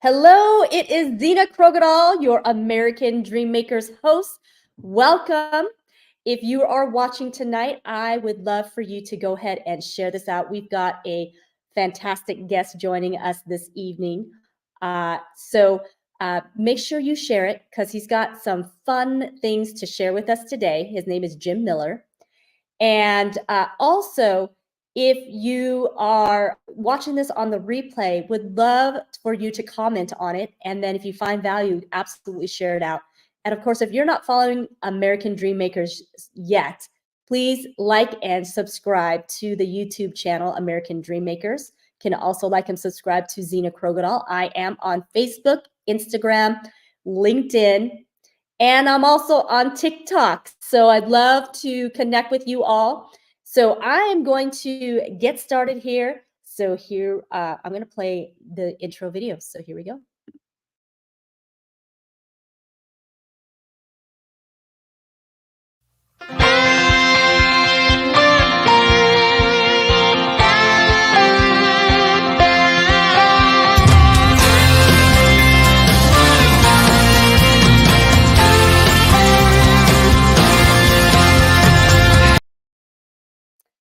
Hello, it is Zena Krogadal, your American Dream Makers host. Welcome. If you are watching tonight, I would love for you to go ahead and share this out. We've got a fantastic guest joining us this evening. So make sure you share it because he's got some fun things to share with us today. His name is Jim Miller. And also, if you are watching this on the replay, would love for you to comment on it. And then if you find value, absolutely share it out. And of course, if you're not following American Dream Makers yet, please like and subscribe to the YouTube channel, American Dream Makers. Can also like and subscribe to Zena Krogadal. I am on Facebook, Instagram, LinkedIn, and I'm also on TikTok. So I'd love to connect with you all. So I am going to get started here. So here, I'm going to play the intro video. So here we go.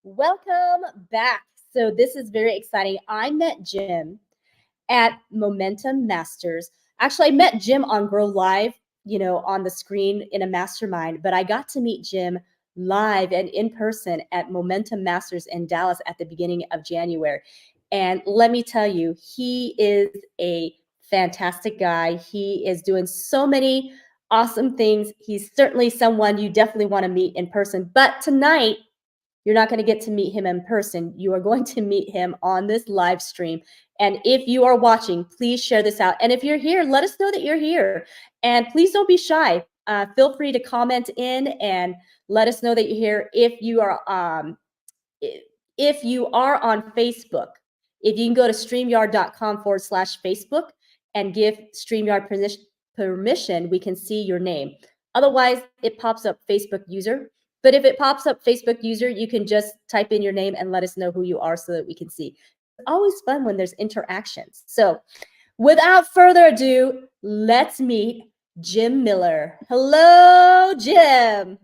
Welcome back. So this is very exciting. I met Jim at Momentum Masters. Actually, I met Jim on Grow Live, on the screen in a mastermind, but I got to meet Jim live and in person at Momentum Masters in Dallas at the beginning of January. And let me tell you, he is a fantastic guy. He is doing so many awesome things. He's certainly someone you definitely want to meet in person. But tonight, you're not going to get to meet him in person. You are going to meet him on this live stream. And if you are watching, please share this out. And if you're here, let us know that you're here. And please don't be shy. Feel free to comment in and let us know that you're here. If you are on Facebook, if you can go to streamyard.com/Facebook and give StreamYard permission, we can see your name. Otherwise, it pops up Facebook user. But if it pops up Facebook user, you can just type in your name and let us know who you are so that we can see. It's always fun when there's interactions. So without further ado, let's meet Jim Miller. Hello, Jim.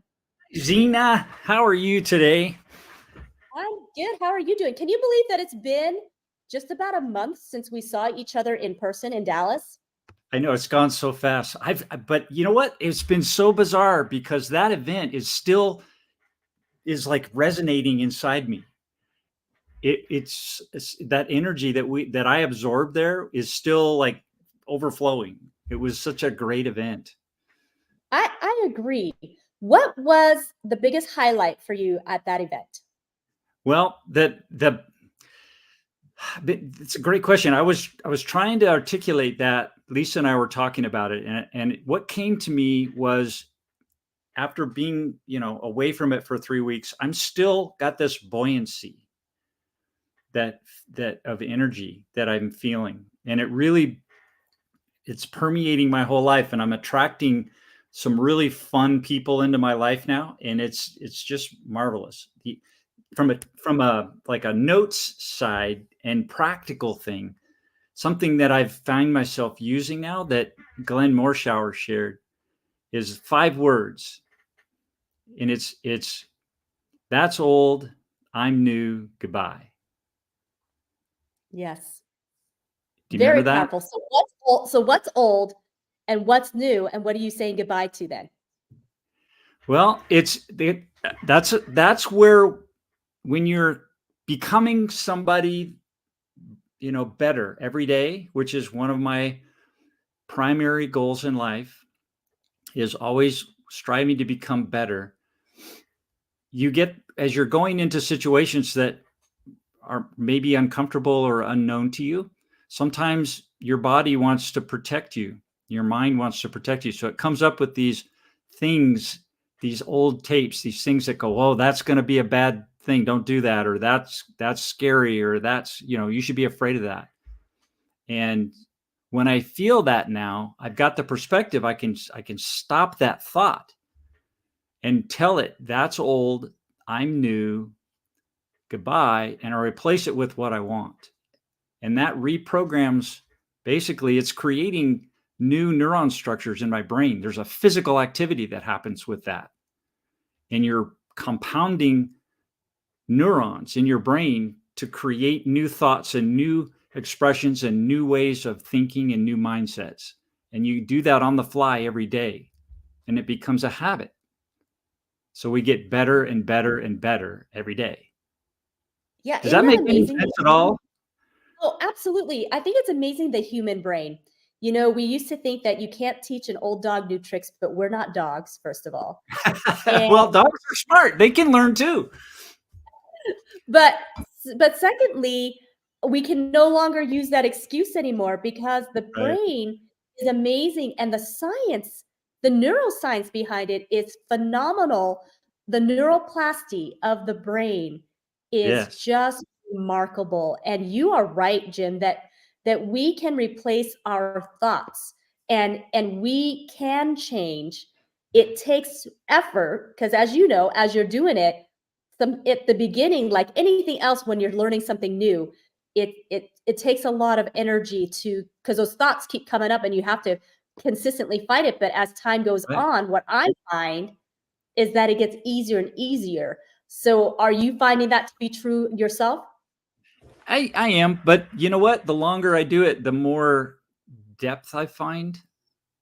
Zena, how are you today? I'm good. How are you doing? Can you believe that it's been just about a month since we saw each other in person in Dallas? I know it's gone so fast. But you know what? It's been so bizarre because that event is like resonating inside me. It's that energy that I absorbed there is still like overflowing. It was such a great event. I agree. What was the biggest highlight for you at that event? Well, it's a great question. I was trying to articulate that. Lisa and I were talking about it, and what came to me was after being away from it for 3 weeks, I'm still got this buoyancy that of energy that I'm feeling, and it's permeating my whole life, and I'm attracting some really fun people into my life now, and it's just marvelous. From a like a notes side and practical thing, something that I've found myself using now that Glenn Morshower shared is 5 words, and it's that's old, I'm new, goodbye. Yes. Do you Very remember that? powerful. So what's old and what's new and what are you saying goodbye to then? Well, that's where when you're becoming somebody, better every day, which is one of my primary goals in life, is always striving to become better. You get, as you're going into situations that are maybe uncomfortable or unknown to you, sometimes your body wants to protect you. Your mind wants to protect you. So it comes up with these things, these old tapes, these things that go, oh, that's going to be a bad thing. Don't do that. Or that's scary. Or that's, you should be afraid of that. And when I feel that now, I've got the perspective. I can stop that thought and tell it that's old, I'm new, goodbye, and I replace it with what I want. And that reprograms basically it's creating new neuron structures in my brain. There's a physical activity that happens with that. And you're compounding neurons in your brain to create new thoughts and new expressions and new ways of thinking and new mindsets. And you do that on the fly every day, and it becomes a habit. So we get better and better and better every day. Yeah, Does isn't that that make any amazing? sense at all? Oh, absolutely. I think it's amazing the human brain. You know, we used to think that you can't teach an old dog new tricks, but we're not dogs, first of all. And Well, dogs are smart. They can learn too. but but secondly, we can no longer use that excuse anymore because the Right. brain is amazing and the science, the neuroscience behind it is phenomenal. The neuroplasty of the brain is Yes. just remarkable. And you are right, Jim, that we can replace our thoughts and we can change. It takes effort because as you know, as you're doing it, some at the beginning, like anything else, when you're learning something new, it takes a lot of energy to because those thoughts keep coming up and you have to consistently fight it. But as time goes Right. on, what I find is that it gets easier and easier. So are you finding that to be true yourself? I am, but you know what? The longer I do it, the more depth I find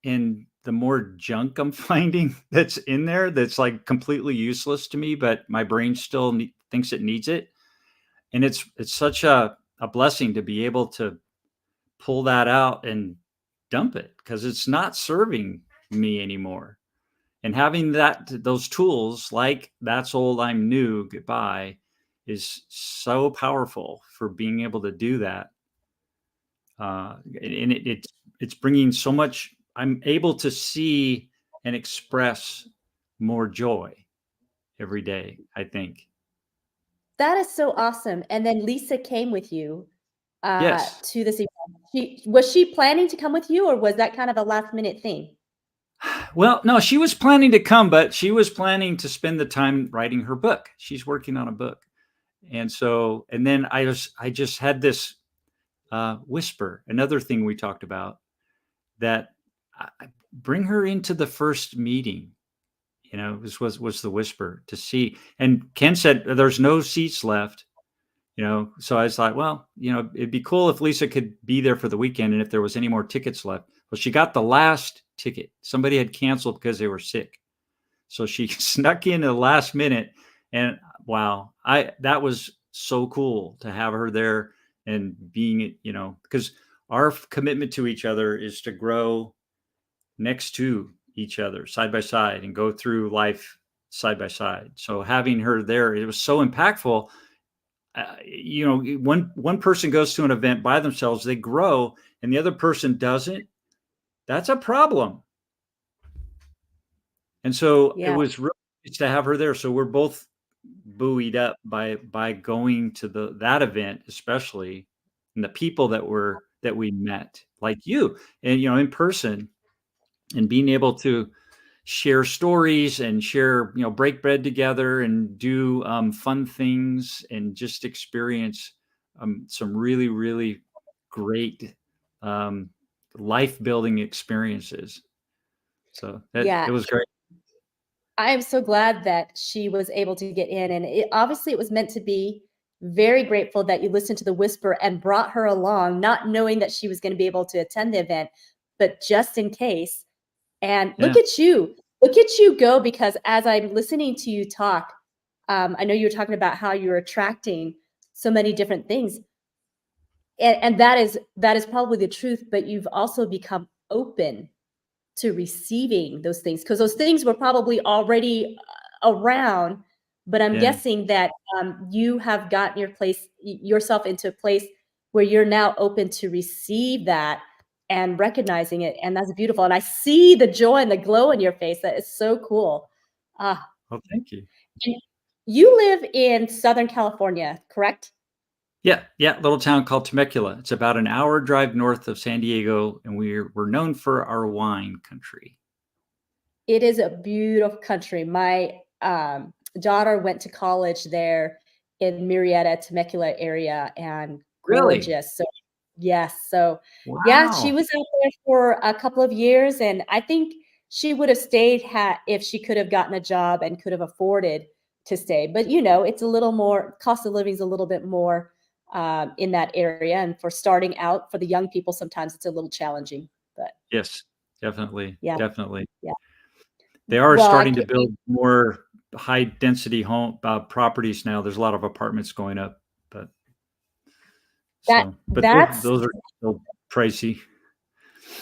and the more junk I'm finding that's in there that's like completely useless to me, but my brain still thinks it needs it. And it's such a blessing to be able to pull that out and dump it because it's not serving me anymore. And having those tools like that's old, I'm new, goodbye is so powerful for being able to do that. And it's bringing so much. I'm able to see and express more joy every day, I think. That is so awesome. And then Lisa came with you Yes. to this event. Was she planning to come with you, or was that kind of a last minute thing? Well, no, she was planning to come, but she was planning to spend the time writing her book. She's working on a book. And then I just had this whisper, another thing we talked about that bring her into the first meeting. This was the whisper to see. And Ken said there's no seats left. So I was like, well, it'd be cool if Lisa could be there for the weekend and if there was any more tickets left. Well, she got the last ticket. Somebody had canceled because they were sick. So she snuck in at the last minute. And wow, that was so cool to have her there and being, because our commitment to each other is to grow next to each other side by side and go through life side by side. So having her there, it was so impactful. One person goes to an event by themselves, they grow, and the other person doesn't. That's a problem. And so it Yeah. was really nice to have her there. So we're both buoyed up by going to that event, especially, and the people that we met, like you, and in person, and being able to share stories and share, break bread together and do fun things and just experience some really, really great um, life building experiences. So it Yeah. was great. I am so glad that she was able to get in, and obviously it was meant to be. Very grateful that you listened to the whisper and brought her along, not knowing that she was going to be able to attend the event, but just in case. And Yeah. look at you go. Because as I'm listening to you talk, I know you were talking about how you're attracting so many different things, and that is probably the truth. But you've also become open to receiving those things because those things were probably already around, but I'm Yeah. guessing that you have gotten yourself into a place where you're now open to receive that and recognizing it, and that's beautiful. And I see the joy and the glow in your face. That is so cool. Ah, Well, thank you. and you live in Southern California, correct? Yeah, yeah, little town called Temecula. It's about an hour drive north of San Diego, and we're known for our wine country. It is a beautiful country. My daughter went to college there in Murrieta, Temecula area, and Really? gorgeous. So Yes. So, yeah, she Wow. was out there for a couple of years, and I think she would have stayed if she could have gotten a job and could have afforded to stay. But it's a little more cost of living is a little bit more in that area, and for starting out for the young people, sometimes it's a little challenging. But Yes, definitely, yeah, definitely. yeah. They are Well, I starting to can't, build more high density home properties now. There's a lot of apartments going up, but that but that's those are still pricey.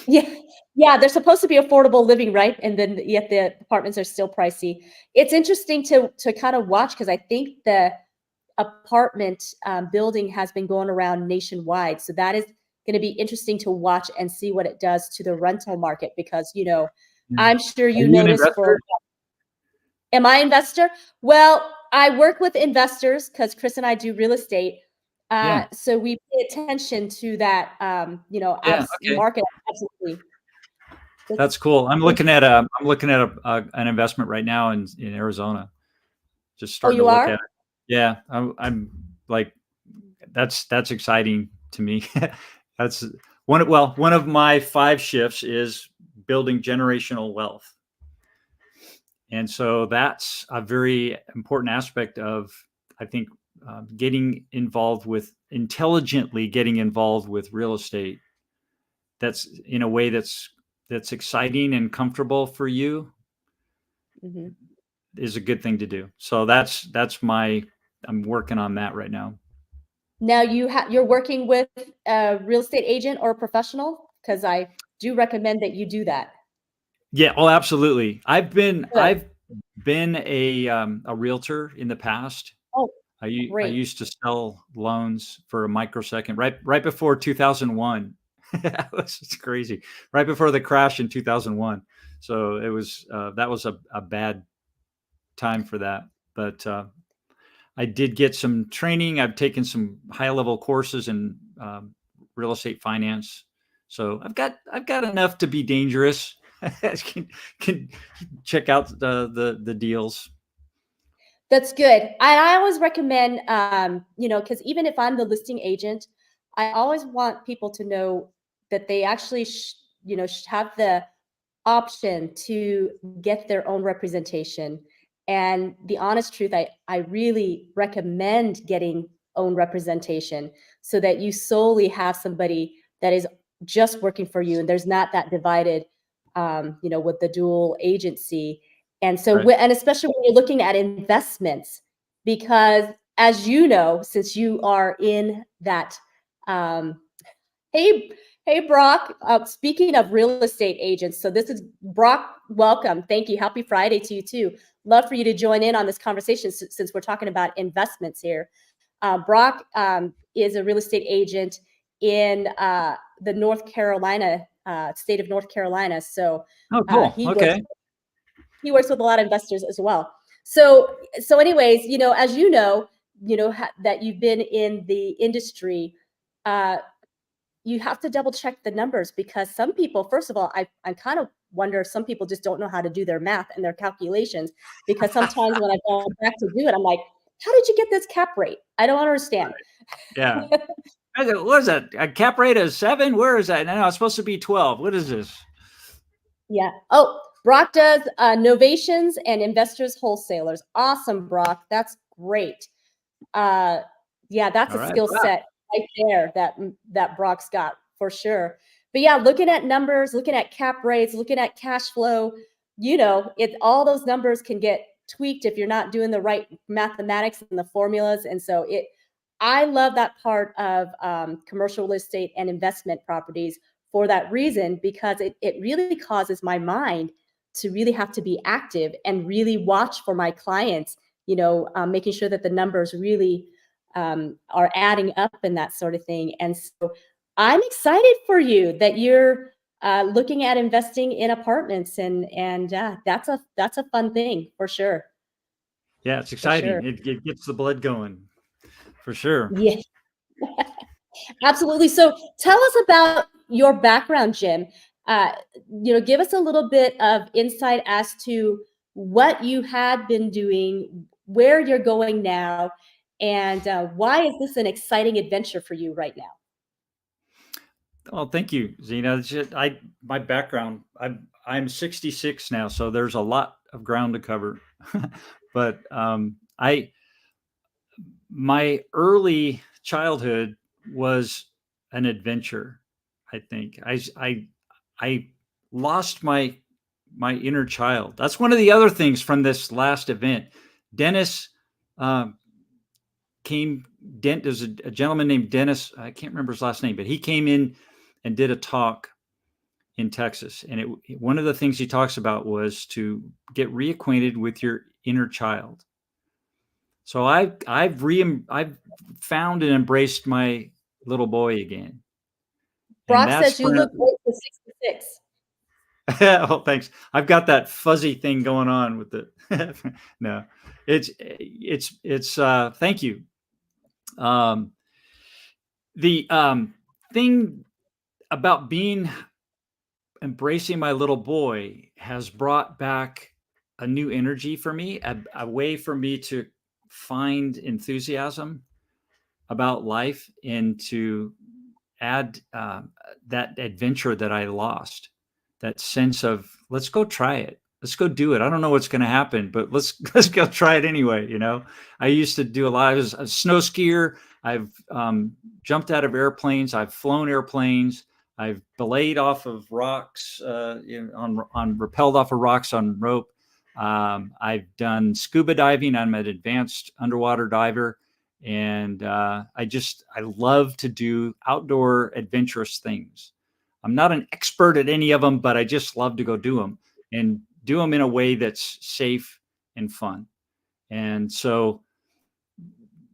yeah, yeah, they're supposed to be affordable living, right? And then yet the apartments are still pricey. It's interesting to kind of watch because I think the apartment building has been going around nationwide. So that is going to be interesting to watch and see what it does to the rental market because, Yeah. I'm sure Are you you an notice investor? am I an investor? Well, I work with investors because Chris and I do real estate. Yeah. So we pay attention to that, Yeah. Okay. market. Absolutely. It's, That's cool. it's, I'm looking at an investment right now in Arizona. Just oh, starting to you look at are? it. Yeah. I'm like, that's exciting to me. That's one of my 5 shifts is building generational wealth. And so that's a very important aspect of, I think, intelligently getting involved with real estate. That's in a way that's exciting and comfortable for you Mhm. is a good thing to do. So I'm working on that right now. Now you're working with a real estate agent or a professional? Because I do recommend that you do that. Yeah. Oh, absolutely. Good. I've been a realtor in the past. Oh, I great. used to sell loans for a microsecond right before 2001. It's crazy. Right before the crash in 2001. So that was a bad time for that. But I did get some training. I've taken some high level courses in real estate finance. So I've got enough to be dangerous. can check out the deals. That's good. I always recommend, because even if I'm the listing agent, I always want people to know that they actually, have the option to get their own representation. And the honest truth, I really recommend getting own representation so that you solely have somebody that is just working for you and there's not that divided, with the dual agency. And so, Right. and especially when you're looking at investments, because as you know, since you are in that, um, hey, hey, Brock. Speaking of real estate agents, so this is Brock. Welcome. Thank you. Happy Friday to you too. Love for you to join in on this conversation since we're talking about investments here. Brock is a real estate agent in the North Carolina state of North Carolina. So Oh, cool. he works Okay. he works with a lot of investors as well. So anyways, as that you've been in the industry. Uh, you have to double check the numbers because some people, first of all, I kind of wonder if some people just don't know how to do their math and their calculations because sometimes when I go back to do it, I'm like, how did you get this cap rate? I don't understand. Yeah. What is that? A cap rate of 7? Where is that? No, it's supposed to be 12. What is this? Yeah. Oh, Brock does novations and investors wholesalers. Awesome, Brock. That's great. Uh, yeah, that's All a right. skill Wow. set right there that Brock's got for sure. But yeah, looking at numbers, looking at cap rates, looking at cash flow, all those numbers can get tweaked if you're not doing the right mathematics and the formulas. And so I love that part of commercial real estate and investment properties for that reason because it really causes my mind to really have to be active and really watch for my clients, making sure that the numbers really are adding up and that sort of thing. And so I'm excited for you that you're looking at investing in apartments, and that's a fun thing for sure, Yeah, it's for sure. exciting. It gets the blood going for sure. Yeah, absolutely. So tell us about your background, Jim. Uh, give us a little bit of insight as to what you had been doing, where you're going now, and why is this an exciting adventure for you right now? Oh, thank you, Zena. My background, I'm 66 now, so there's a lot of ground to cover. But I my early childhood was an adventure. I think I lost my inner child. That's one of the other things from this last event. Dennis um, came. There's a gentleman named Dennis. I can't remember his last name, but he came in and did a talk in Texas, and one of the things he talks about was to get reacquainted with your inner child. So I've found and embraced my little boy again, and Brock that's says you for look great for 66. oh, thanks. I've got that fuzzy thing going on with it. No, it's thank you. Um, the thing about embracing my little boy has brought back a new energy for me, a way for me to find enthusiasm about life and to add that adventure that I lost, that sense of let's go try it. Let's go do it. I don't know what's going to happen, but let's go try it anyway. I used to do a lot. I was a snow skier. I've jumped out of airplanes. I've flown airplanes. I've belayed off of rocks, on rappelled off of rocks on rope. I've done scuba diving. I'm an advanced underwater diver. And I love to do outdoor adventurous things. I'm not an expert at any of them, but I just love to go do them and do them in a way that's safe and fun. And so,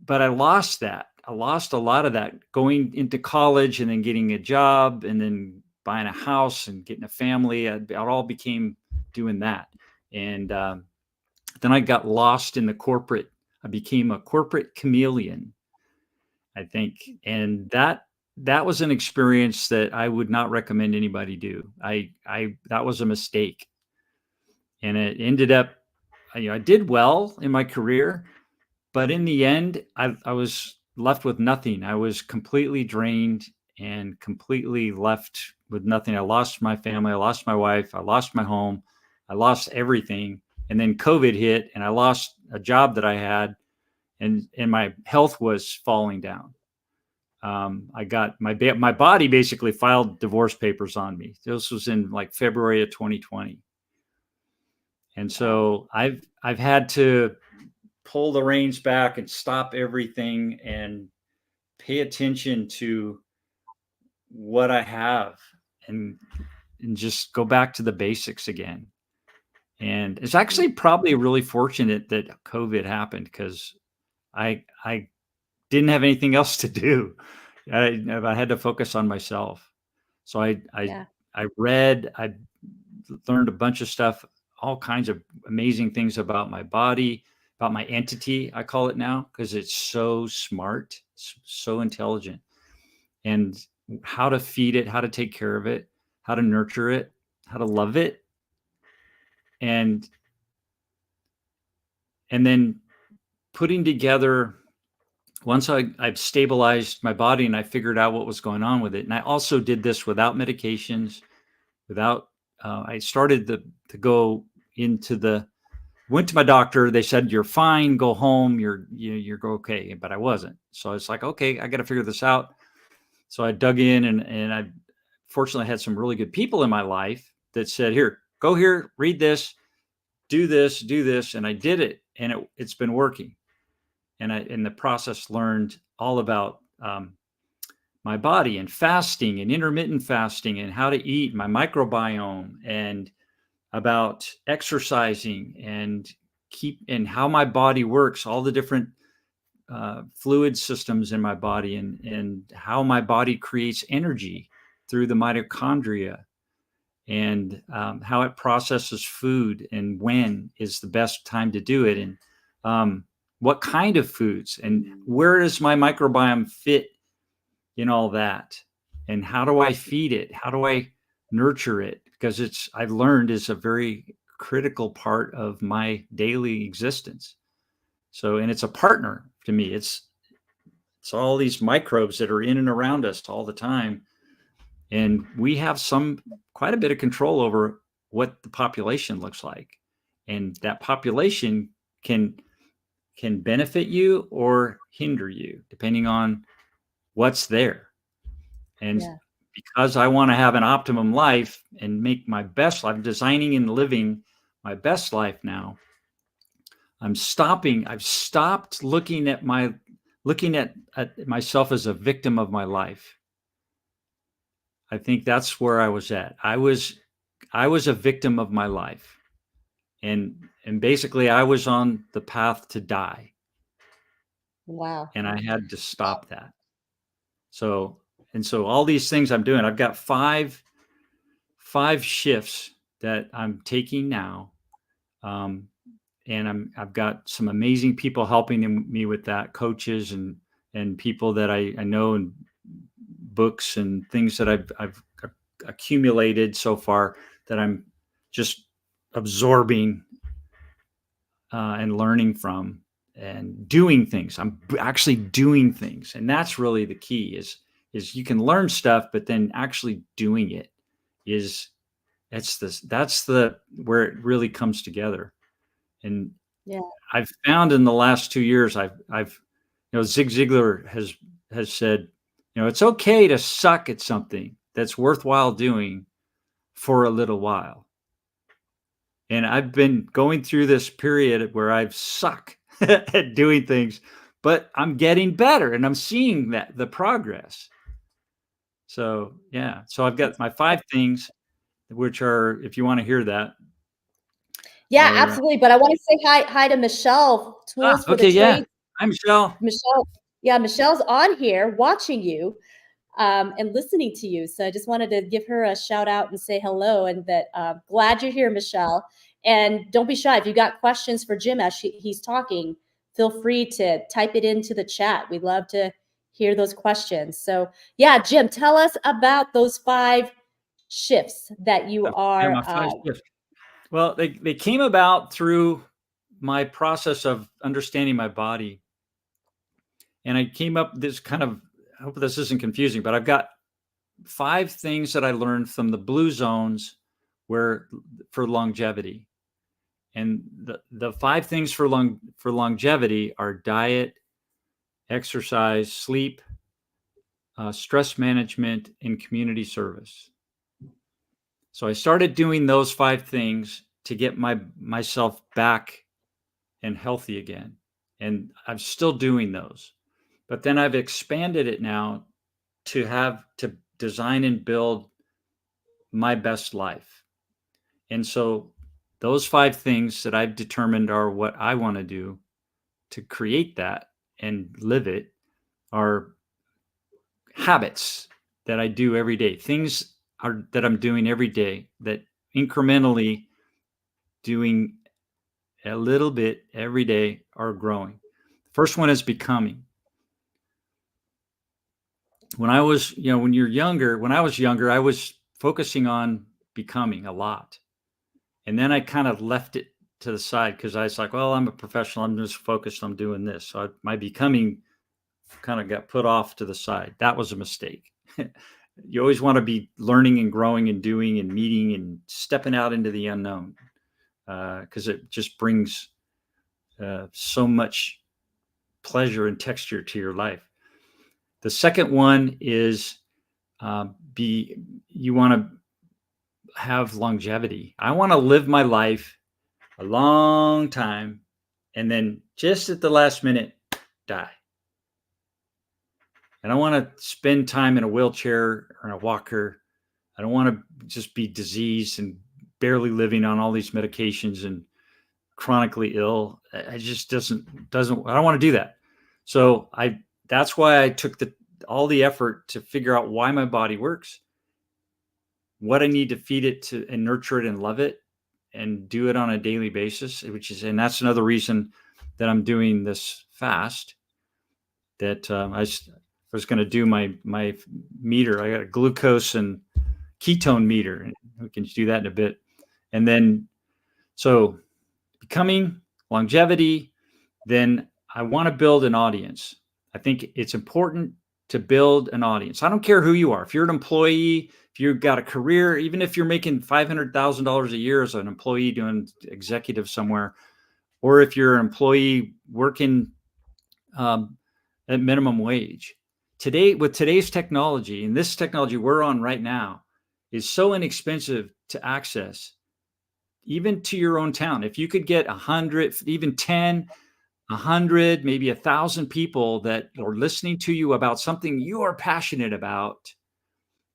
but I lost that. I lost a lot of that going into college and then getting a job and then buying a house and getting a family. It all became doing that. And then I got lost in the corporate. I became a corporate chameleon, I think, and that was an experience that I would not recommend anybody do. I that was a mistake, and it ended up, I did well in my career, but in the end, I was left with nothing. I was completely drained and completely left with nothing. I lost my family. I lost my wife. I lost my home. I lost everything. And then COVID hit, and I lost a job that I had, and my health was falling down. I got my body basically filed divorce papers on me. This was in like February of 2020, and so I've had to pull the reins back and stop everything and pay attention to what I have, and just go back to the basics again. And it's actually probably really fortunate that COVID happened, because I didn't have anything else to do. I had to focus on myself. So Yeah. I read, I learned a bunch of stuff, all kinds of amazing things about my body, about my entity, I call it now, because it's so smart, so intelligent, and how to feed it, how to take care of it, how to nurture it, how to love it, and then putting together, once I've stabilized my body and I figured out what was going on with it. And I also did this without medications, without, I started to go into went to my doctor. They said, you're fine, go home. You're okay. But I wasn't. So it's like, okay, I got to figure this out. So I dug in, and I fortunately had some really good people in my life that said, here, go here, read this, do this, do this. And I did it, and it's been working. And I, in the process, learned all about my body and fasting and intermittent fasting and how to eat, my microbiome, and about exercising and how my body works, all the different fluid systems in my body, and how my body creates energy through the mitochondria, and how it processes food, and when is the best time to do it, and what kind of foods, and where does my microbiome fit in all that, and how do I feed it? How do I nurture it? Because I've learned is a very critical part of my daily existence. So, and it's a partner to me. It's all these microbes that are in and around us all the time. And we have quite a bit of control over what the population looks like. And that population can benefit you or hinder you, depending on what's there. And Yeah. because I want to have an optimum life and make my best life, designing and living my best life now, I've stopped looking at myself as a victim of my life. I think that's where I was at. I was a victim of my life. And basically I was on the path to die. Wow. And I had to stop that. So all these things I'm doing, I've got five shifts that I'm taking now. And I've got some amazing people helping me with that, coaches and people that I know, and books and things that I've accumulated so far that I'm just absorbing and learning from and doing things. I'm actually doing things, and that's really the key. Is you can learn stuff, but then actually doing it that's where it really comes together. And Yeah. I've found in the last 2 years, I've Zig Ziglar has said, it's okay to suck at something that's worthwhile doing for a little while. And I've been going through this period where I've suck at doing things, but I'm getting better and I'm seeing the progress. So, yeah. So I've got my 5 things, which are, if you want to hear that, Yeah, are, absolutely. But I want to say hi to Michelle, Tools for the okay. Yeah. Trades. Hi, Michelle. Michelle, yeah, Michelle's on here watching you and listening to you. So I just wanted to give her a shout out and say hello, and that glad you're here, Michelle. And don't be shy. If you got questions for Jim as he's talking, feel free to type it into the chat. We'd love to hear those questions. So yeah, Jim, tell us about those 5 shifts that you Yeah, are. my 5 shifts. Well, they came about through my process of understanding my body. And I came up this kind of, I hope this isn't confusing, but I've got 5 things that I learned from the blue zones for longevity. And the 5 things for longevity are diet, exercise, sleep, stress management, and community service. So I started doing those 5 things to get myself back and healthy again. And I'm still doing those. But then I've expanded it now to design and build my best life. And so those 5 things that I've determined are what I want to do to create that and live it are habits that I do every day. Things that I'm doing every day, that incrementally doing a little bit every day are growing. First one is becoming. When I was younger, I was focusing on becoming a lot. And then I kind of left it to the side because I was like, well, I'm a professional. I'm just focused on doing this. So my becoming kind of got put off to the side. That was a mistake. You always want to be learning and growing and doing and meeting and stepping out into the unknown, because it just brings so much pleasure and texture to your life. The second one is you want to have longevity. I want to live my life a long time and then just at the last minute die. And I want to spend time in a wheelchair or in a walker. I don't want to just be diseased and barely living on all these medications and chronically ill. I just doesn't I don't want to do that. So that's why I took all the effort to figure out why my body works, what I need to feed it to and nurture it and love it and do it on a daily basis, and that's another reason that I'm doing this fast, that I was going to do my meter. I got a glucose and ketone meter, and we can do that in a bit. And then, so becoming, longevity, then I want to build an audience. I think it's important to build an audience. I don't care who you are. If you're an employee, if you've got a career, even if you're making $500,000 a year as an employee doing executive somewhere, or if you're an employee working at minimum wage. Today, with today's technology, and this technology we're on right now is so inexpensive to access, even to your own town. If you could get 100, even 10, 100, maybe 1,000 people that are listening to you about something you are passionate about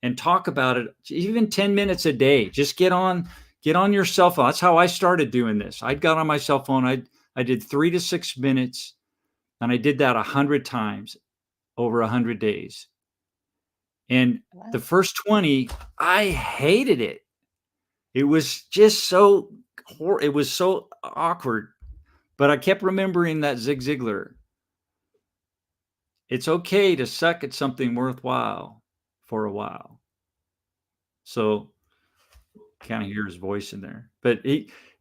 and talk about it, even 10 minutes a day, just get on your cell phone. That's how I started doing this. I got on my cell phone. I did 3 to 6 minutes, and I did that 100 times over 100 days. And the first 20, I hated it. It was just it was so awkward, but I kept remembering that Zig Ziglar. It's okay to suck at something worthwhile for a while. So kind of hear his voice in there, but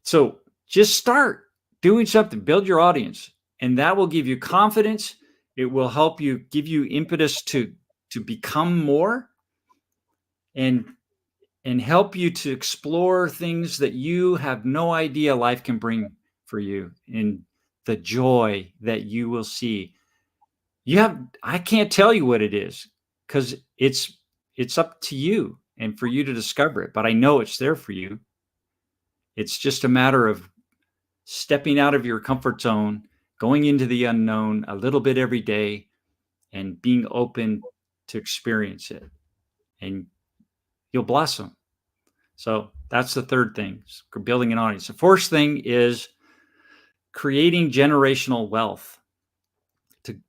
so just start doing something, build your audience, and that will give you confidence. It will help you, give you impetus to become more and help you to explore things that you have no idea life can bring for you, and the joy that you will see. I can't tell you what it is, because it's up to you and for you to discover it, but I know it's there for you. It's just a matter of stepping out of your comfort zone, going into the unknown a little bit every day, and being open to experience it, and you'll blossom. So that's the third thing, building an audience. The fourth thing is creating generational wealth.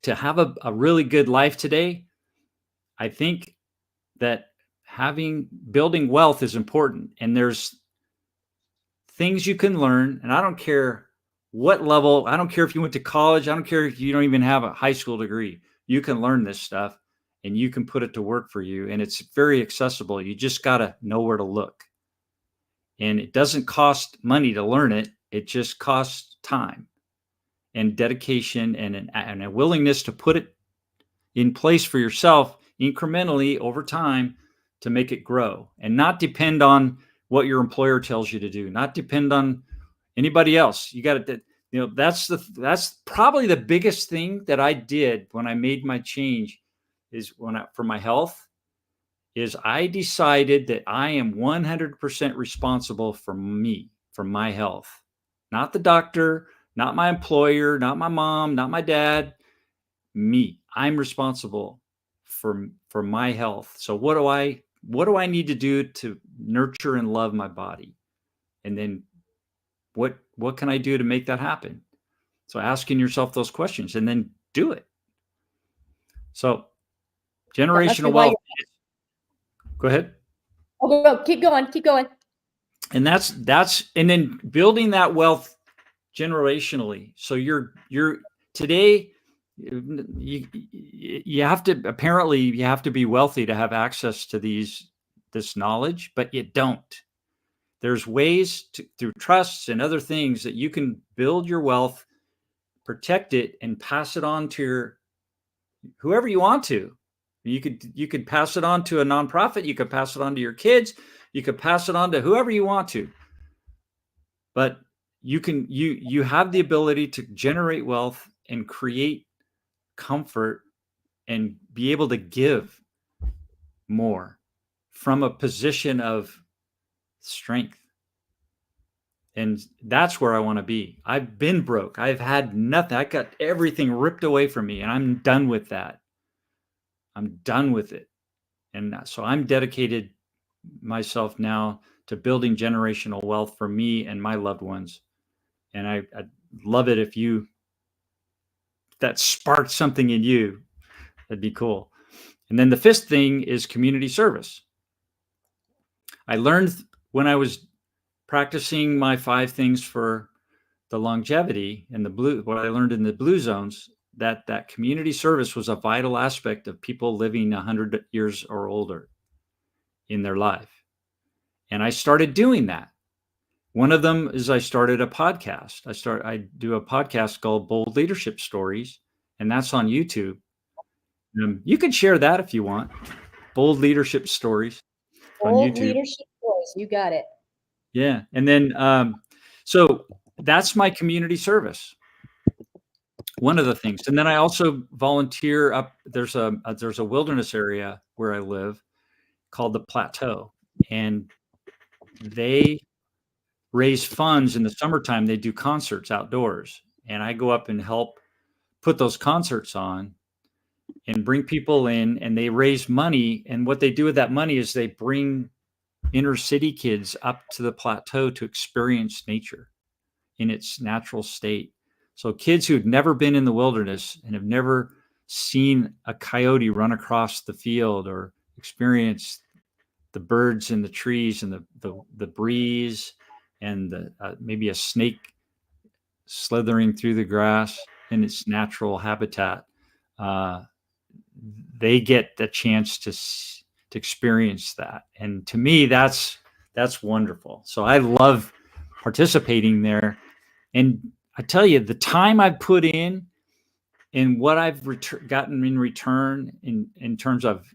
To have a really good life today, I think that building wealth is important. And there's things you can learn. And I don't care what level, I don't care if you went to college, I don't care if you don't even have a high school degree. You can learn this stuff and you can put it to work for you. And it's very accessible. You just got to know where to look. And it doesn't cost money to learn it. It just costs time and dedication and a willingness to put it in place for yourself incrementally over time to make it grow, and not depend on what your employer tells you to do, not depend on anybody else. You got to, that's probably the biggest thing that I did when I made my change is for my health, is I decided that I am 100% responsible for me, for my health, not the doctor, not my employer, not my mom, not my dad, me. I'm responsible for my health. So what do I need to do to nurture and love my body? And then what can I do to make that happen? So asking yourself those questions and then do it. So generational wealth. Go ahead. Oh, keep going. And and then building that wealth generationally. So you're today, you have to be wealthy to have access to this knowledge, but you don't. There's ways through trusts and other things that you can build your wealth, protect it, and pass it on to whoever you want to. You could pass it on to a nonprofit. You could pass it on to your kids. You could pass it on to whoever you want to. But you have the ability to generate wealth and create comfort and be able to give more from a position of strength. And that's where I want to be. I've been broke. I've had nothing. I got everything ripped away from me, and I'm done with that. I'm done with it. And so I'm dedicated myself now to building generational wealth for me and my loved ones. And I'd love it if that sparked something in you. That'd be cool. And then the fifth thing is community service. I learned when I was practicing my 5 things for the longevity and what I learned in the blue zones, that community service was a vital aspect of people living 100 years or older in their life. And I started doing that. One of them is I started a podcast. I do a podcast called Bold Leadership Stories, and that's on YouTube. You can share that if you want. Bold leadership stories on Bold YouTube. leadership stories. You got it. Yeah. And then, so that's my community service. One of the things. And then I also volunteer up. There's a wilderness area where I live called the Plateau, and they raise funds in the summertime. They do concerts outdoors, and I go up and help put those concerts on and bring people in, and they raise money. And what they do with that money is they bring inner city kids up to the plateau to experience nature in its natural state. So kids who've never been in the wilderness and have never seen a coyote run across the field or experienced the birds in the trees and the breeze and maybe a snake slithering through the grass in its natural habitat, they get the chance to experience that. And to me, that's wonderful. So I love participating there. And I tell you, the time I've put in and what I've gotten in return in terms of,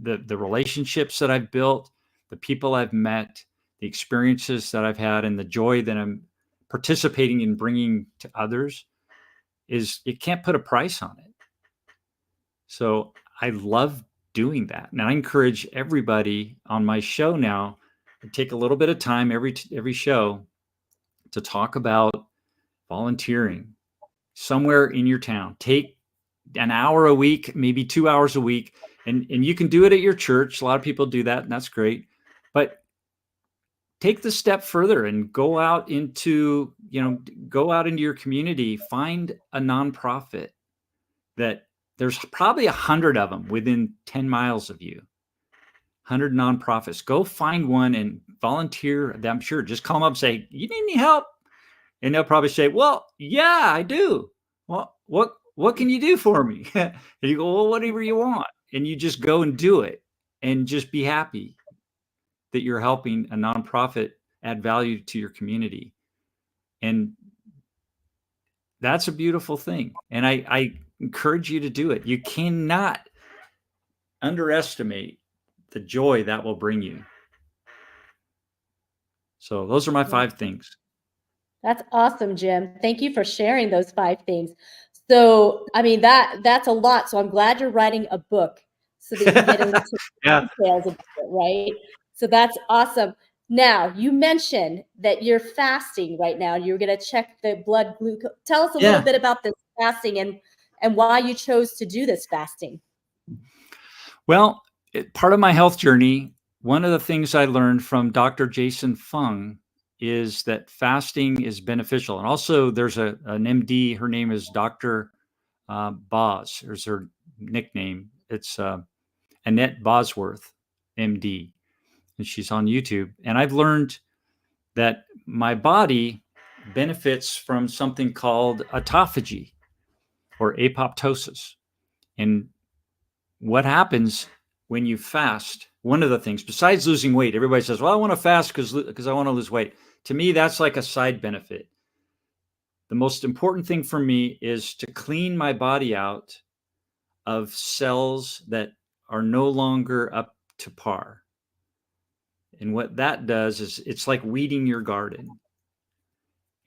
the relationships that I've built, the people I've met, the experiences that I've had, and the joy that I'm participating in bringing to others, is it can't put a price on it. So I love doing that. And I encourage everybody on my show now to take a little bit of time every show to talk about volunteering somewhere in your town. Take an hour a week, maybe 2 hours a week, and you can do it at your church. A lot of people do that, and that's great. But take the step further and go out into your community. Find a nonprofit that there's probably 100 of them within 10 miles of you. 100 nonprofits. Go find one and volunteer. I'm sure. Just call them up and say, "You need any help?" And they'll probably say, "Well, yeah, I do." "Well, what can you do for me?" And you go, "Well, whatever you want." And you just go and do it, and just be happy that you're helping a nonprofit add value to your community. And that's a beautiful thing. And I encourage you to do it. You cannot underestimate the joy that will bring you. So those are my 5 things. That's awesome, Jim. Thank you for sharing those 5 things. So, I mean, that's a lot. So I'm glad you're writing a book so that you can get into Yeah. details of it, right? So that's awesome. Now, you mentioned that you're fasting right now. You're going to check the blood glucose. Tell us a little bit about this fasting and why you chose to do this fasting. Well, part of my health journey, one of the things I learned from Dr. Jason Fung is that fasting is beneficial. And also there's an MD, her name is Dr. Boz, there's her nickname. It's Annette Bosworth, MD, and she's on YouTube. And I've learned that my body benefits from something called autophagy or apoptosis. And what happens when you fast, one of the things, besides losing weight, everybody says, "Well, I want to fast because I want to lose weight." To me, that's like a side benefit. The most important thing for me is to clean my body out of cells that are no longer up to par. And what that does is it's like weeding your garden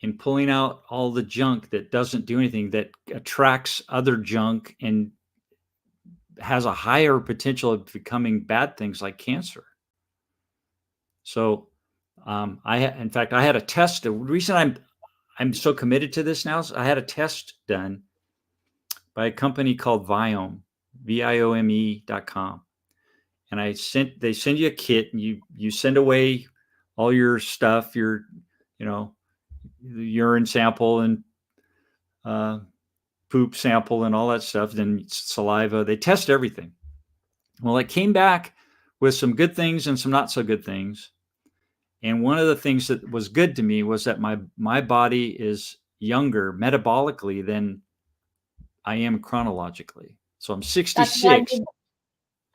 and pulling out all the junk that doesn't do anything, that attracts other junk and has a higher potential of becoming bad things like cancer. So in fact, I had a test. The reason I'm so committed to this now is I had a test done by a company called Viome, Viome.com. And they send you a kit, and you send away all your stuff, your, urine sample and poop sample and all that stuff, then saliva. They test everything. Well, it came back with some good things and some not so good things. And one of the things that was good to me was that my body is younger metabolically than I am chronologically. So I'm 66.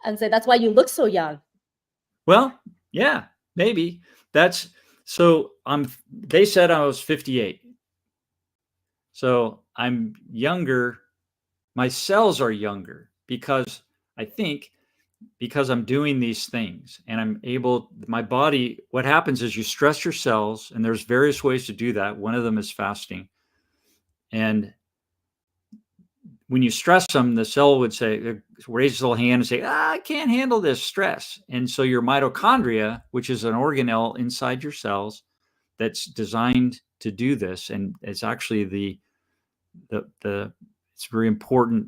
That's why you look so young. Well, yeah, maybe. They said I was 58. So I'm younger. My cells are younger because I think because I'm doing these things and I'm able, my body, what happens is you stress your cells, and there's various ways to do that. One of them is fasting. And when you stress them, the cell would say, raise its little hand and say, I can't handle this stress. And so your mitochondria, which is an organelle inside your cells that's designed to do this, and it's actually it's very important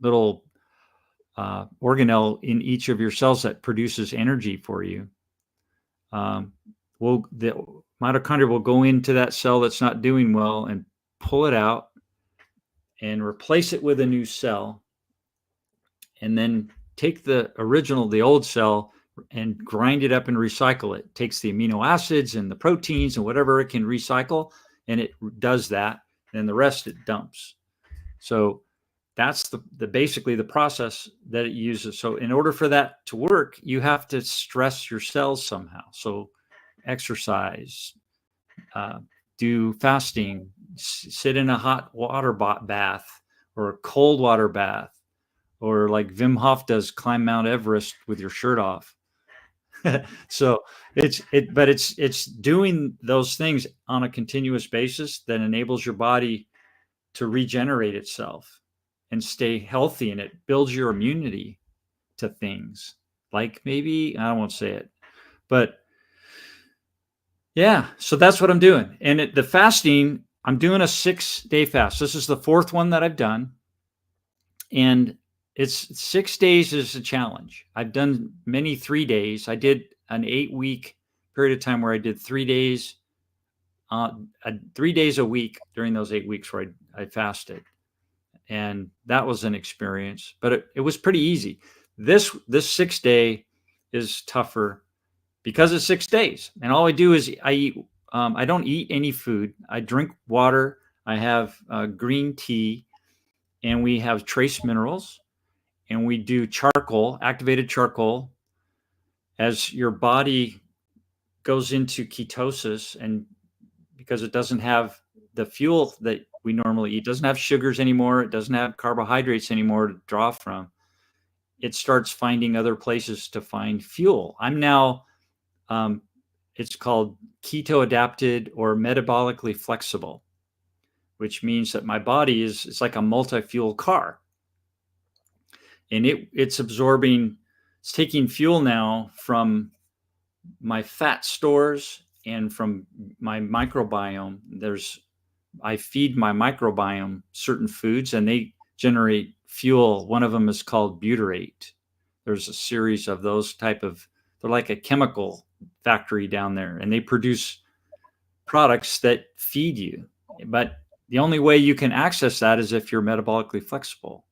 little organelle in each of your cells that produces energy for you. The mitochondria will go into that cell that's not doing well and pull it out and replace it with a new cell, and then take the old cell, and grind it up and recycle it. Takes the amino acids and the proteins and whatever it can recycle, and it does that, and the rest it dumps. So that's basically the process that it uses. So in order for that to work, you have to stress your cells somehow. So exercise, do fasting, sit in a hot water bath or a cold water bath, or like Wim Hof does, climb Mount Everest with your shirt off. So it's doing those things on a continuous basis that enables your body to regenerate itself and stay healthy, and it builds your immunity to things like, maybe I won't say it, but yeah. So that's what I'm doing. And the fasting, I'm doing a 6-day fast. This is the 4th one that I've done, and it's 6 days is a challenge. I've done many 3 days. I did an 8-week period of time where I did 3 days, 3 days a week during those 8 weeks where I fasted. And that was an experience, but it was pretty easy. This 6-day is tougher because it's 6 days. And all I do is I don't eat any food. I drink water. I have green tea, and we have trace minerals, and we do charcoal, activated charcoal, as your body goes into ketosis, and because it doesn't have the fuel that we normally eat, doesn't have sugars anymore, it doesn't have carbohydrates anymore to draw from, it starts finding other places to find fuel. I'm now, it's called keto adapted or metabolically flexible, which means that my body it's like a multi-fuel car. And it's taking fuel now from my fat stores and from my microbiome. I feed my microbiome certain foods, and they generate fuel. One of them is called butyrate. There's a series of those they're like a chemical factory down there, and they produce products that feed you. But the only way you can access that is if you're metabolically flexible.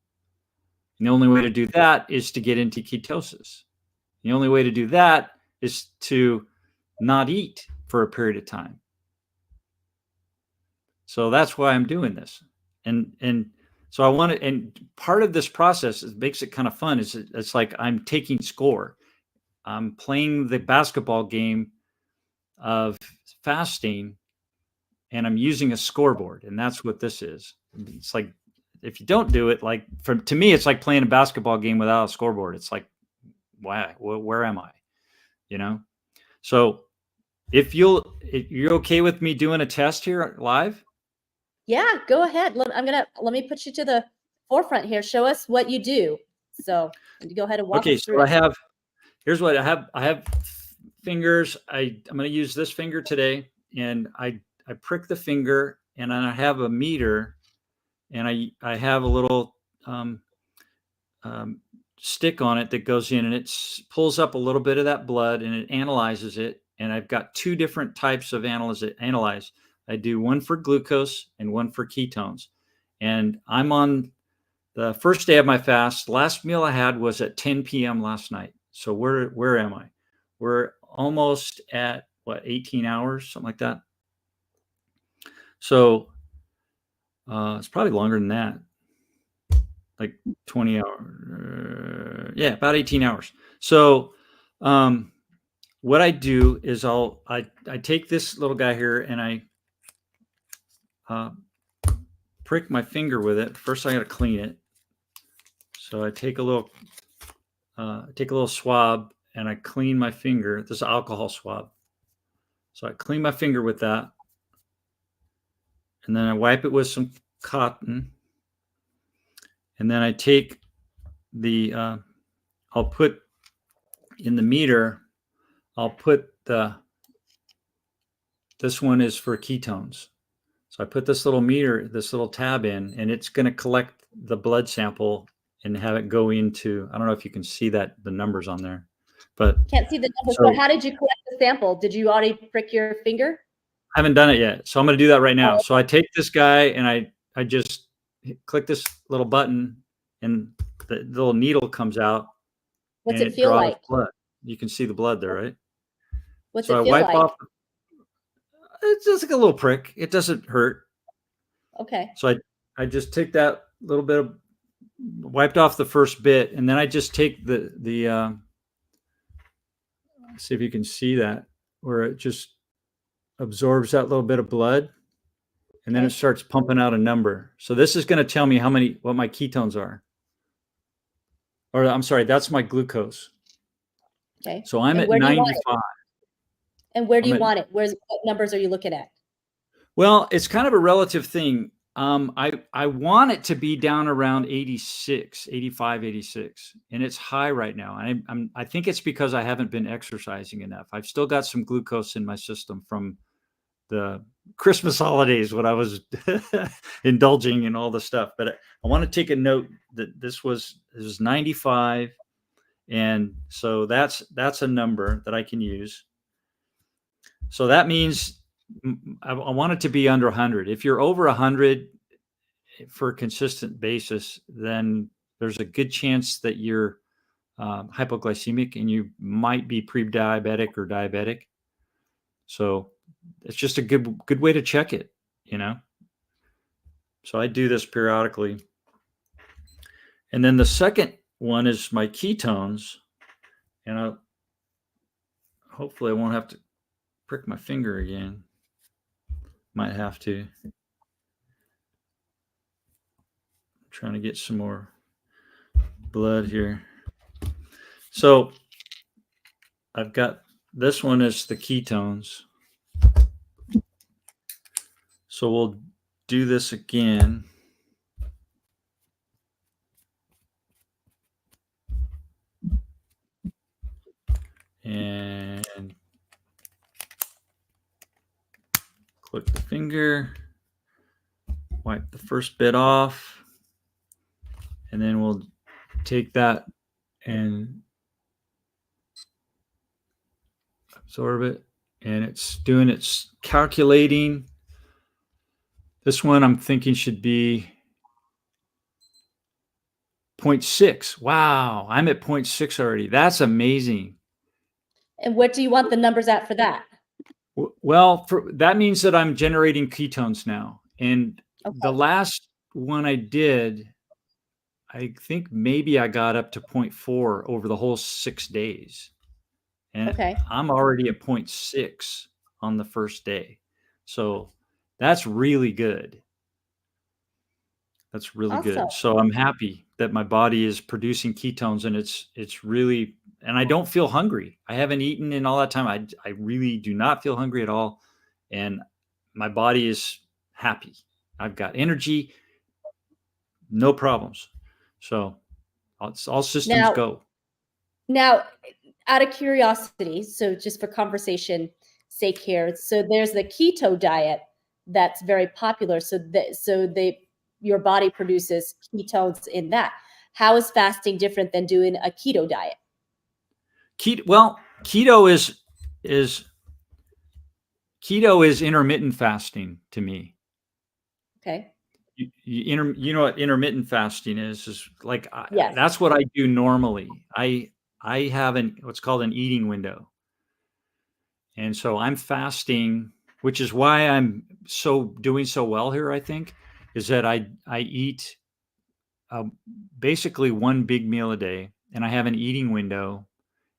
And the only way to do that is to get into ketosis. The only way to do that is to not eat for a period of time. So that's why I'm doing this. And so I want to, and part of this process makes it kind of fun. It's like I'm taking score. I'm playing the basketball game of fasting, and I'm using a scoreboard, and that's what this is. It's like, if you don't do it, like to me, it's like playing a basketball game without a scoreboard. It's like, why? Where am I? So if you're okay with me doing a test here live? Yeah, go ahead. Let me put you to the forefront here. Show us what you do. So go ahead and walk us through it. Here's what I have. I have fingers. I'm going to use this finger today, and I prick the finger, and then I have a meter, and I have a little stick on it that goes in, and it pulls up a little bit of that blood, and it analyzes it. And I've got 2 different types of analyze. I do one for glucose and one for ketones. And I'm on the first day of my fast. Last meal I had was at 10 p.m. last night. So where am I? We're almost at 18 hours, something like that. So it's probably longer than that, like 20 hours. Yeah, about 18 hours. So what I do is I take this little guy here, and I prick my finger with it. First, I got to clean it. So I take a little swab and I clean my finger. This is an alcohol swab. So I clean my finger with that. And then I wipe it with some cotton. And then I take I'll put in the meter, this one is for ketones. So I put this little tab in, and it's going to collect the blood sample and have it go into, I don't know if you can see the numbers on there, but Can't see the numbers, but how did you collect the sample? Did you already prick your finger? I haven't done it yet. So I'm going to do that right now. So I take this guy and I just click this little button and the little needle comes out. What's and it feel like? Blood. You can see the blood there, right? What's So it I feel wipe like? off. It's just like a little prick. It doesn't hurt. Okay. So I just take that little bit of, wiped off the first bit, and then I just take the see if you can see that, where it just absorbs that little bit of blood, and then it starts pumping out a number. So this is going to tell me what my ketones are. Or I'm sorry, that's my glucose. Okay. So I'm at 95. And where do you want it? What numbers are you looking at? Well, it's kind of a relative thing. I want it to be down around 86, 85, 86, and it's high right now. I think it's because I haven't been exercising enough. I've still got some glucose in my system from the Christmas holidays when I was indulging in all the stuff. But I want to take a note that this was 95, and so that's a number that I can use. So that means I want it to be under 100. If you're over 100 for a consistent basis, then there's a good chance that you're hypoglycemic and you might be pre-diabetic or diabetic. So it's just a good way to check it, you know? So I do this periodically. And then the second one is my ketones. And hopefully I won't have to prick my finger again. Might have to. I'm trying to get some more blood here. So I've got, this one is the ketones. So we'll do this again. And click the finger, wipe the first bit off, and then we'll take that and absorb it. And it's calculating. This one I'm thinking should be 0.6. Wow, I'm at 0.6 already. That's amazing. And what do you want the numbers at for that? Well, that means that I'm generating ketones now. And the last one I did, I think maybe I got up to 0.4 over the whole 6 days. And I'm already at 0.6 on the first day. So that's really good. That's really good. So I'm happy that my body is producing ketones, and it's really, and I don't feel hungry. I haven't eaten in all that time. I really do not feel hungry at all. And my body is happy. I've got energy, no problems. So all systems go. Now, out of curiosity, so just for conversation sake here, so there's the keto diet that's very popular. Your body produces ketones in that. How is fasting different than doing a keto diet? Keto is intermittent fasting to me. Okay. You know what intermittent fasting is like, yes. That's what I do normally. I have what's called an eating window. And so I'm fasting, which is why I'm doing so well here, I think, is that I eat basically one big meal a day, and I have an eating window.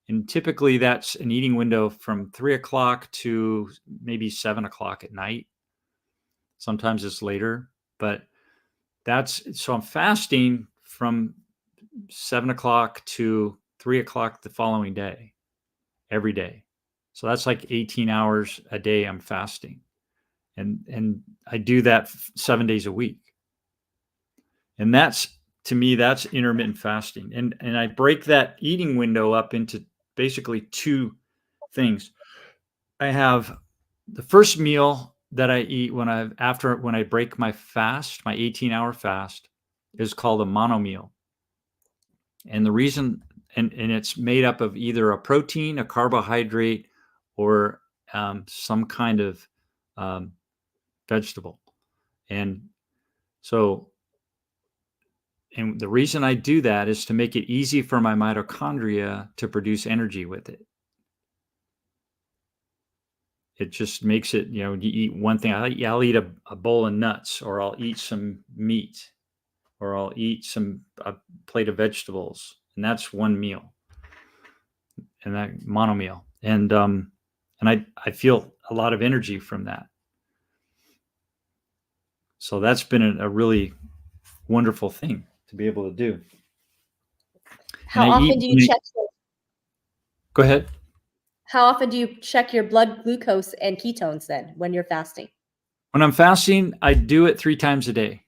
And typically that's an eating window from 3 o'clock to maybe 7 o'clock at night. Sometimes it's later, but so I'm fasting from 7 o'clock to 3 o'clock the following day, every day. So that's like 18 hours a day I'm fasting. And I do that 7 days a week. And that's, to me, that's intermittent fasting. And I break that eating window up into basically two things. I have the first meal that I eat when I break my fast, my 18-hour fast, is called a mono meal. And the reason, and it's made up of either a protein, a carbohydrate, or some kind of vegetable. And so, and the reason I do that is to make it easy for my mitochondria to produce energy with it. It just makes it, you eat one thing. I'll eat a bowl of nuts, or I'll eat some meat, or I'll eat a plate of vegetables. And that's one meal, and that mono meal. And I feel a lot of energy from that. So that's been a really wonderful thing to be able to do. How often do you check? Go ahead. How often do you check your blood glucose and ketones then when you're fasting? When I'm fasting, I do it 3 times a day.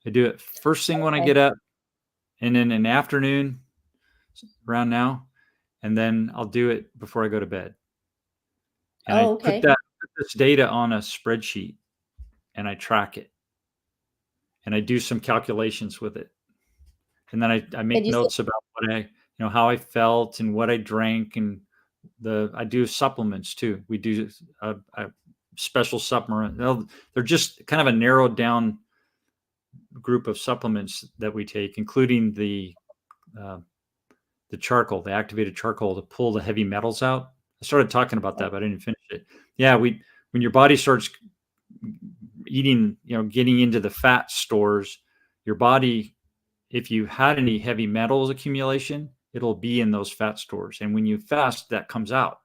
I do it first thing when I get up, and then in the afternoon around now, and then I'll do it before I go to bed. And I put this data on a spreadsheet, and I track it, and I do some calculations with it. And then I make notes about how I felt and what I drank, and I do supplements too. We do a special supplement. They're just kind of a narrowed down group of supplements that we take, including the charcoal, the activated charcoal, to pull the heavy metals out. I started talking about that, but I didn't finish it. Yeah, when your body starts eating, getting into the fat stores, your body, if you had any heavy metals accumulation, it'll be in those fat stores. And when you fast, that comes out.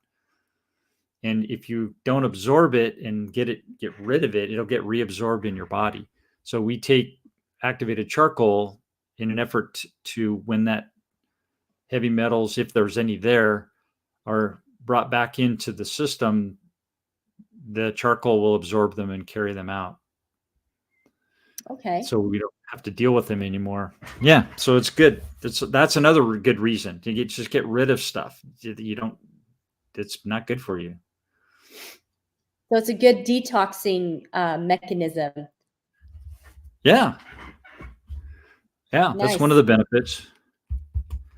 And if you don't absorb it and get rid of it, it'll get reabsorbed in your body. So we take activated charcoal in an effort to, when that heavy metals, if there's any there, are brought back into the system, the charcoal will absorb them and carry them out. Okay. So we don't have to deal with them anymore. Yeah. So it's good. That's another good reason to just get rid of stuff it's not good for you. So it's a good detoxing mechanism. Yeah. Yeah. Nice. That's one of the benefits.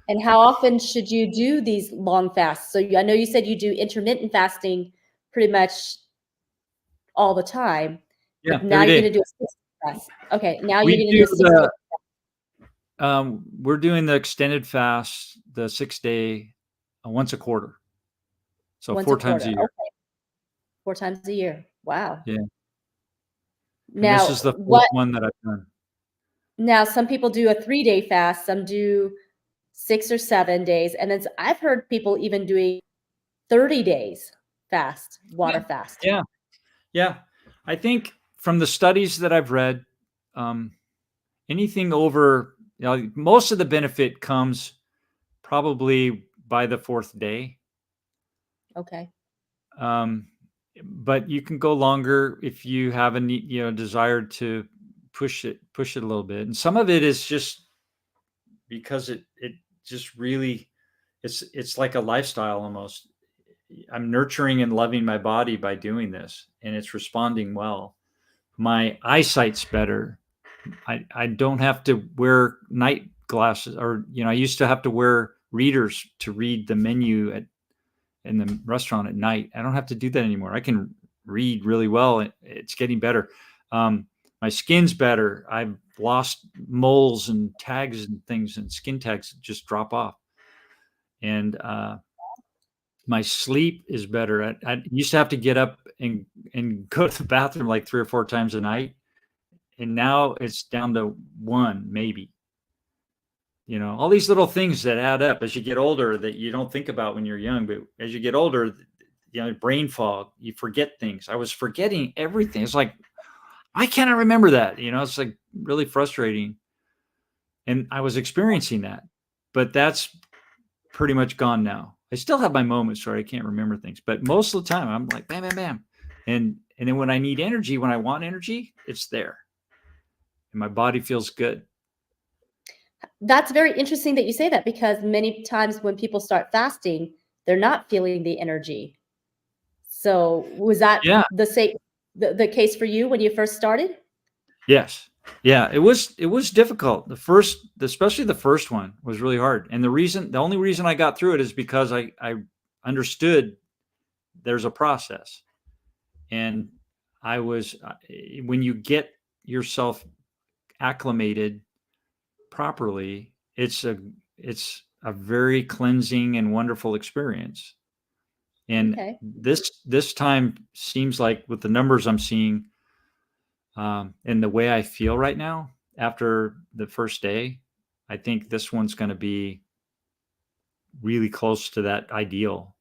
And how often should you do these long fasts? So I know you said you do intermittent fasting pretty much all the time. Yeah. Now you're going to do a 6 fast. Okay. Now you're going to do a 6 day fast. We're doing the extended fast, the 6-day, once a quarter. So once 4 times a year. Okay. 4 times a year. Wow. Yeah. Now, this is the fourth one that I've done. Now, some people do a 3-day fast. Some do 6 or 7 days. And then I've heard people even doing 30 days fast, water fast. Yeah. Yeah. I think from the studies that I've read, anything over, most of the benefit comes probably by the 4th day. Okay. But you can go longer if you have a desire to push it a little bit. And some of it is just because it just really, it's like a lifestyle almost. I'm nurturing and loving my body by doing this, and it's responding well. My eyesight's better. I don't have to wear night glasses, or I used to have to wear readers to read the menu in the restaurant at night. I don't have to do that anymore. I can read really well. It's getting better. My skin's better. I've lost moles and tags and things, and skin tags just drop off. And my sleep is better. I used to have to get up and go to the bathroom like 3 or 4 times a night. And now it's down to 1, maybe. All these little things that add up as you get older that you don't think about when you're young. But as you get older, brain fog, you forget things. I was forgetting everything. It's like, why can't I remember that? It's like really frustrating. And I was experiencing that, but that's pretty much gone now. I still have my moments where I can't remember things, but most of the time I'm like, bam, bam, bam. And then when I need energy, when I want energy, it's there. And my body feels good. That's very interesting that you say that, because many times when people start fasting, they're not feeling the energy. So was that Yeah. the case for you when you first started? Yes. Yeah. It was difficult. Especially the first one was really hard. And the only reason I got through it is because I understood there's a process. And when you get yourself acclimated properly, it's a very cleansing and wonderful experience. And Okay. this time seems like, with the numbers I'm seeing, and the way I feel right now after the first day, I think this one's going to be really close to that ideal.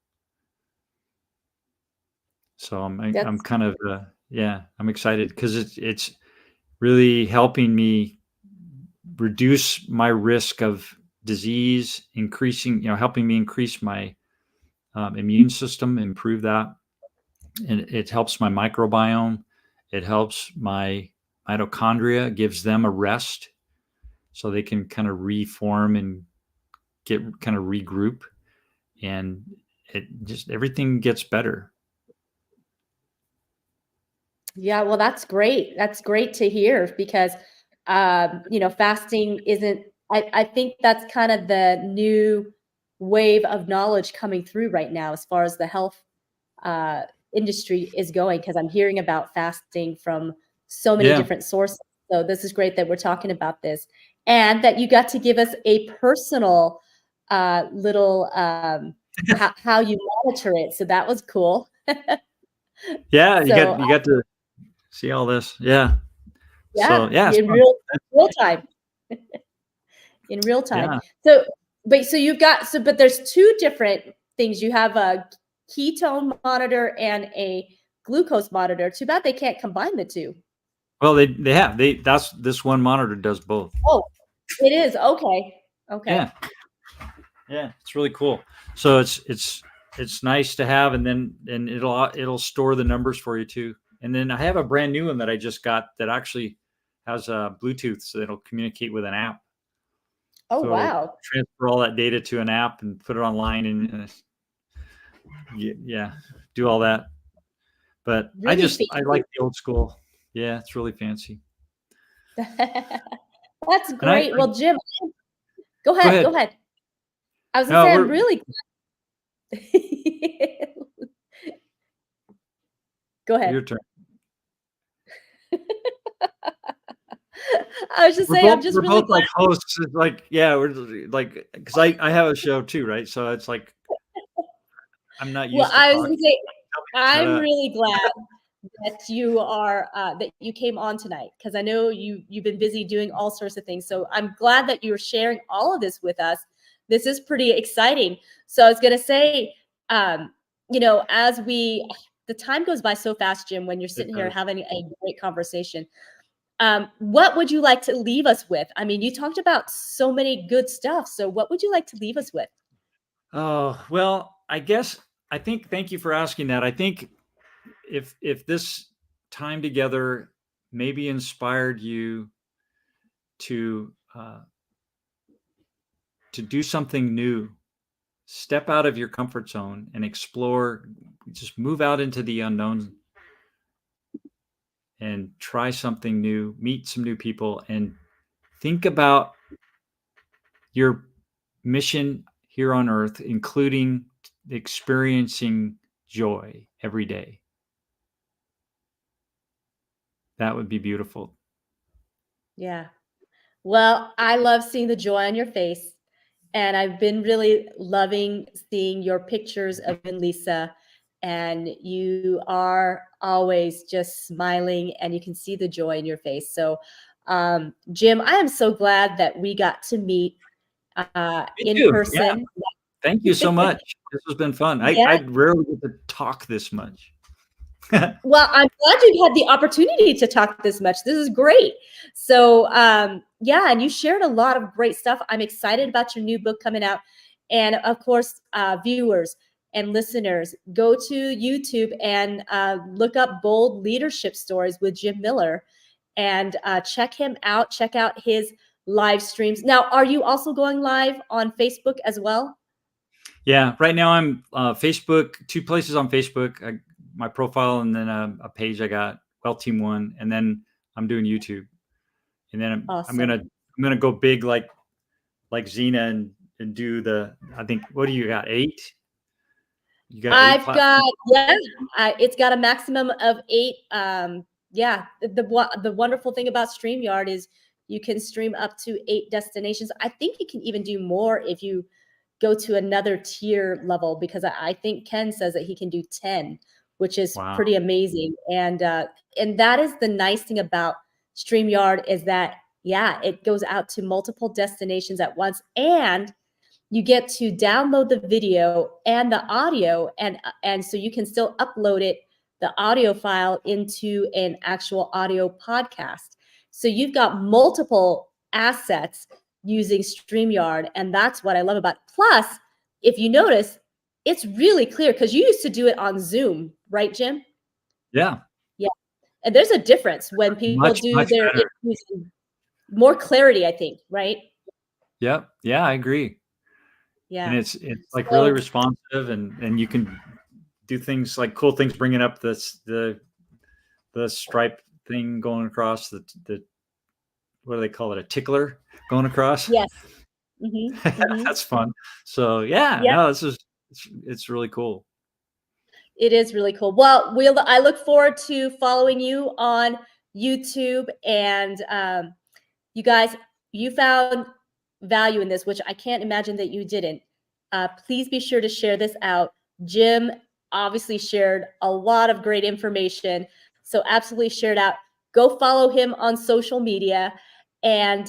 So I'm That's kind of I'm excited because it's really helping me reduce my risk of disease, helping me increase my immune system, improve that. And it helps my microbiome. It helps my mitochondria, gives them a rest so they can kind of reform and get kind of regroup. And everything gets better. Yeah, well, that's great. That's great to hear, because fasting isn't, I think that's kind of the new wave of knowledge coming through right now as far as the health uh, industry is going, because I'm hearing about fasting from so many Yeah. different sources. So this is great that we're talking about this, and that you got to give us a personal little how you monitor it. So that was cool. Yeah. So You got to see all this. Yeah. So yeah, yeah, it's in fun. real time, in real time. Yeah. So, but there's two different things. You have a ketone monitor and a glucose monitor. Too bad they can't combine the two. Well, that's this one monitor does both. Oh, it is. Okay. Yeah. Okay. Yeah. It's really cool. So it's nice to have, and it'll store the numbers for you too. And then I have a brand new one that I just got that actually has a Bluetooth, so it'll communicate with an app. Oh, So it'll wow. transfer all that data to an app and put it online, and do all that. But Really I fancy. like the old school. Yeah, it's really fancy. That's And I great. Well, Jim, go go ahead. Go ahead. ahead. I was gonna No, say I'm we're really Go your ahead. turn. I was just saying I'm just We're really both glad. like hosts. It's like, yeah, we're like, because I have a show too, right? So it's like I'm not Well, used to I was talking. gonna say Shut I'm up. really glad that you came on tonight, because I know you've been busy doing all sorts of things. So I'm glad that you're sharing all of this with us. This is pretty exciting. So I was gonna say, as the time goes by so fast, Jim, when you're It sitting here does. having a great conversation. What would you like to leave us with? I mean, you talked about so many good stuff. So what would you like to leave us with? Oh, well, I think, thank you for asking that. I think if this time together maybe inspired you to do something new, step out of your comfort zone and explore, just move out into the unknown and try something new, meet some new people, and think about your mission here on earth, including experiencing joy every day. That would be beautiful. Yeah. Well, I love seeing the joy on your face. And I've been really loving seeing your pictures of you and Lisa. And you are always just smiling, and you can see the joy in your face. So, Jim, I am so glad that we got to meet Me in too. Yeah. person. Thank you so much. This has been fun. I Yeah. rarely get to talk this much. Well, I'm glad you had the opportunity to talk this much. This is great. So, yeah, and you shared a lot of great stuff. I'm excited about your new book coming out. And of course, viewers and listeners, go to YouTube and look up Bold Leadership Stories with Jim Miller and check him out. Check out his live streams. Now, are you also going live on Facebook as well? Yeah, right now I'm Facebook, 2 places on Facebook, my profile, and then a page I got, Well Team One, and then I'm doing YouTube, and then Awesome. I'm gonna go big like Xena and do the, I think, what do you got, 8? You got 8 I've got, platforms? yeah, it's got a maximum of 8. Yeah, the wonderful thing about StreamYard is you can stream up to 8 destinations. I think you can even do more if you go to another tier level, because I think Ken says that he can do 10, which is Wow. pretty amazing. And that is the nice thing about StreamYard, is that, yeah, it goes out to multiple destinations at once, and you get to download the video and the audio, and so you can still upload it, the audio file, into an actual audio podcast. So you've got multiple assets using StreamYard, and that's what I love about it. Plus, if you notice, it's really clear, because you used to do it on Zoom, right, Jim? Yeah, Yeah. And there's a difference when people much, do much their better. interviews, more clarity, I think, right? Yep. Yeah, I agree. And Yeah. it's like really So responsive, and you can do things like cool things, bringing up the stripe thing going across, the what do they call it, a tickler going across. yes. Hmm. That's fun. So yeah, Yeah, no, it's really cool. it is really cool. Well, I look forward to following you on YouTube, and you guys, you found value in this, which I can't imagine that you didn't. Please be sure to share this out. Jim obviously shared a lot of great information, so absolutely share it out. Go follow him on social media, and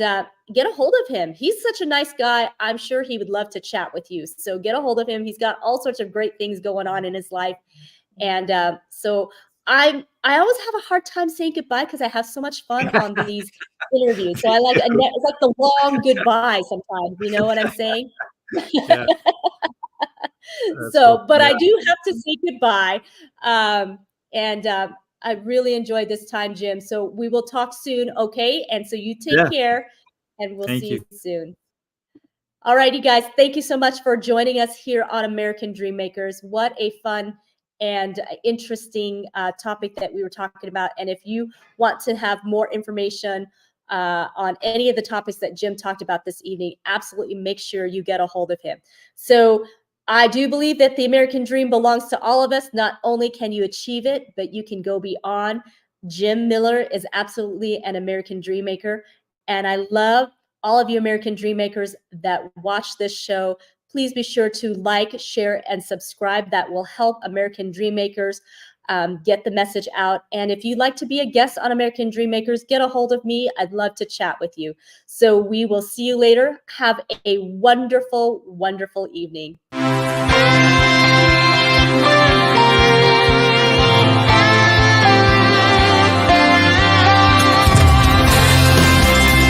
get a hold of him. He's such a nice guy. I'm sure he would love to chat with you. So get a hold of him. He's got all sorts of great things going on in his life, and so I always have a hard time saying goodbye, because I have so much fun on these interviews. So it's like the long goodbye sometimes. You know what I'm saying? Yeah, that's so So, but yeah, I do have to say goodbye. And I really enjoyed this time, Jim. So we will talk soon, okay? And so you take yeah. care, and we'll Thank see you. you soon. All right, you guys, thank you so much for joining us here on American Dreammakers. What a fun and interesting topic that we were talking about. And if you want to have more information on any of the topics that Jim talked about this evening, absolutely make sure you get a hold of him. So I do believe that the American dream belongs to all of us. Not only can you achieve it, but you can go beyond. Jim Miller is absolutely an American dream maker. And I love all of you American dream makers that watch this show. Please be sure to like, share, and subscribe. That will help American dream makers get the message out. And if you'd like to be a guest on American Dream Makers, get a hold of me. I'd love to chat with you. So we will see you later. Have a wonderful, wonderful evening.